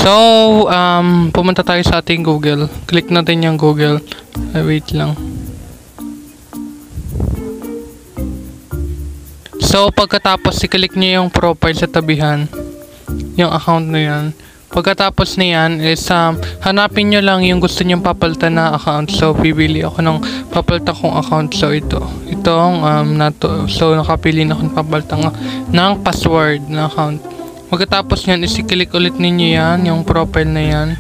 So, pumunta tayo sa ating Google. Click natin yung Google. Wait lang. So, pagkatapos, i-click nyo yung profile sa tabihan. Yung account na yan. Pagkatapos na yan, is, hanapin nyo lang yung gusto nyong papalitan na account. So, pipili ako ng papalitan kong account. So, ito. Itong, So, nakapili na akong papalitan ng password na account. Pagkatapos nyan, is i-click ulit ninyo yan, yung profile na yan.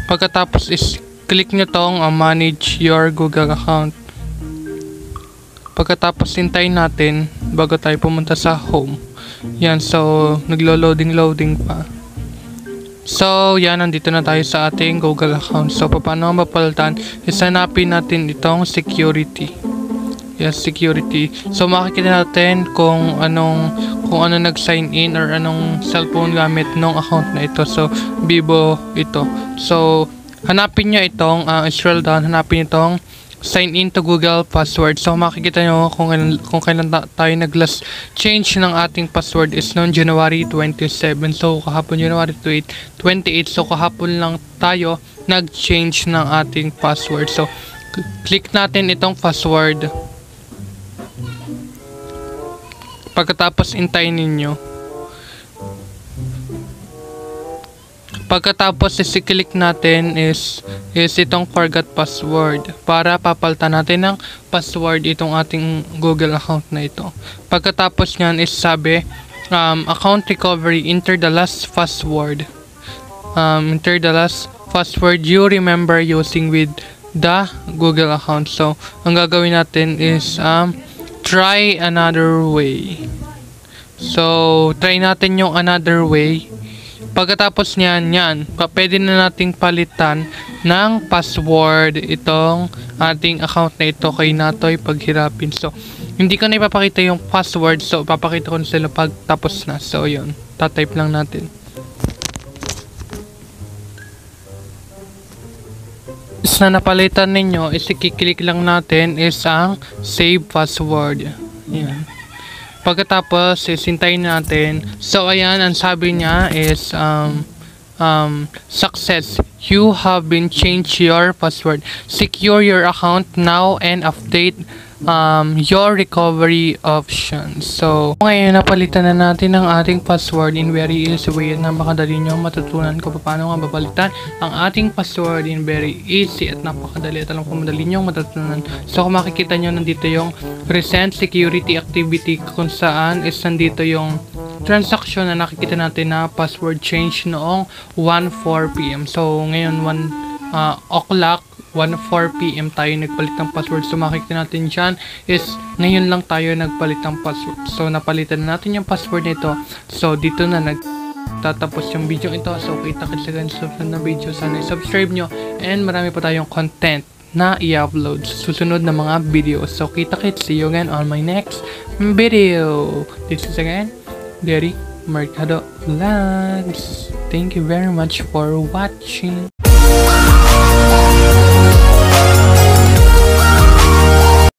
Pagkatapos is click nyo tong manage your Google account. Pagkatapos hintayin natin bago tayo pumunta sa home. Yan, so naglo-loading pa. So yan, nandito na tayo sa ating Google account. So paano mapalitan? Is hanapin natin itong security. Yes, security. So makikita natin kung ano nag-sign in or anong cellphone gamit ng account na ito. So Vivo ito. So hanapin nyo itong scroll down, hanapin itong sign in to Google password. So makikita nyo kung kailan tayo nag-last change ng ating password is noong January 27. So kahapon January 28. So kahapon lang tayo nag-change ng ating password. So click natin itong password. Pagkatapos intayin ninyo. Pagkatapos i-click natin is itong forgot password para papalitan natin ng password itong ating Google account na ito. Pagkatapos nyan is sabi account recovery, enter the last password. Enter the last password you remember using with the Google account. So ang gagawin natin is try another way. So, try natin yung another way. Pagkatapos niyan, pwede na nating palitan ng password itong ating account na ito kay Natoy Paghirapin. So, hindi ko na ipapakita yung password. So, papakita ko na sila pag tapos na. So, yun. Tatype lang natin. Na napalitan ninyo is i-click lang natin is ang save password. Ayan. Pagkatapos hintayin natin. So ayan, ang sabi niya is success, you have been changed your password, secure your account now and update your recovery options. So ngayon napalitan na natin ang ating password in very easy way at napakadali nyo matutunan kung paano nga babalitan ang ating password in very easy at napakadali at alam kung madali nyo matutunan. So kung makikita nyo, nandito yung recent security activity kung saan is nandito yung transaction na nakikita natin na password change noong 1:04 PM. So ngayon 1:04 PM tayo nagpalit ng password. So makikita natin dyan is ngayon lang tayo nagpalit ng password. So napalitan na natin yung password nito. So dito na nagtatapos yung video ito. So kita-kits again sa susunod na video. Sana i-subscribe nyo and marami pa tayong content na i-upload sa susunod na mga video. So kita-kits, see you again on my next video. This is again Derry Mercado Vlogs. Thank you very much for watching.